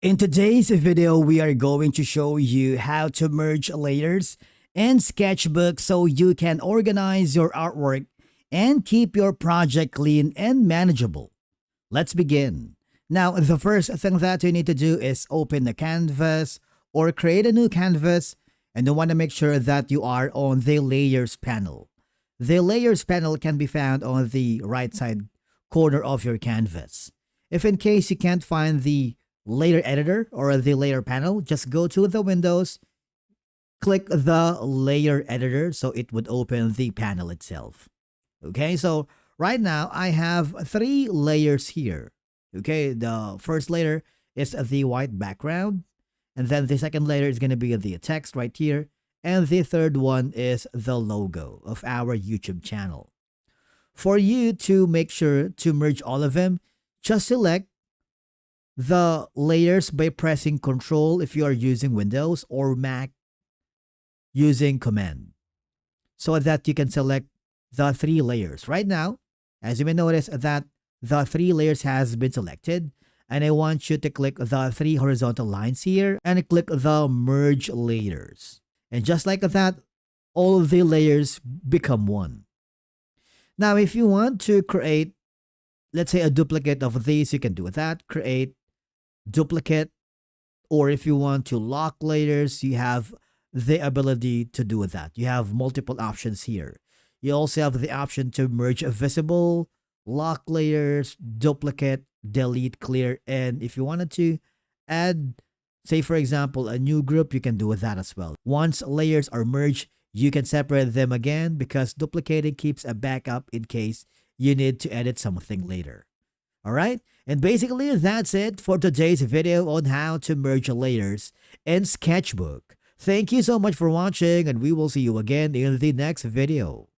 In today's video, we are going to show you how to merge layers in Sketchbook so you can organize your artwork and keep your project clean and manageable. Let's begin. Now, the first thing that you need to do is open the canvas or create a new canvas, and you want to make sure that you are on the layers panel. The layers panel can be found on the right side corner of your canvas. If in case you can't find the layer editor or the layer panel, just go to the windows, click the layer editor so it would open the panel itself. Okay, so right now I have 3 layers here. Okay, the first layer is the white background, and then the second layer is going to be the text right here, and the third one is the logo of our YouTube channel. For you to make sure to merge all of them, just select the layers by pressing Ctrl if you are using Windows, or Mac using Command, so that you can select the 3 layers. Right now, as you may notice that the 3 layers has been selected, and I want you to click the 3 horizontal lines here and click the merge layers. And just like that, all of the layers become one. Now, if you want to create, let's say, a duplicate of these, you can do that. Create duplicate, or if you want to lock layers, you have the ability to do that. You have multiple options here. You also have the option to merge a visible, lock layers, duplicate, delete, clear, and if you wanted to add, say for example, a new group, you can do that as well. Once layers are merged, you can separate them again because duplicating keeps a backup in case you need to edit something later. Alright, and basically that's it for today's video on how to merge layers in Sketchbook. Thank you so much for watching, and we will see you again in the next video.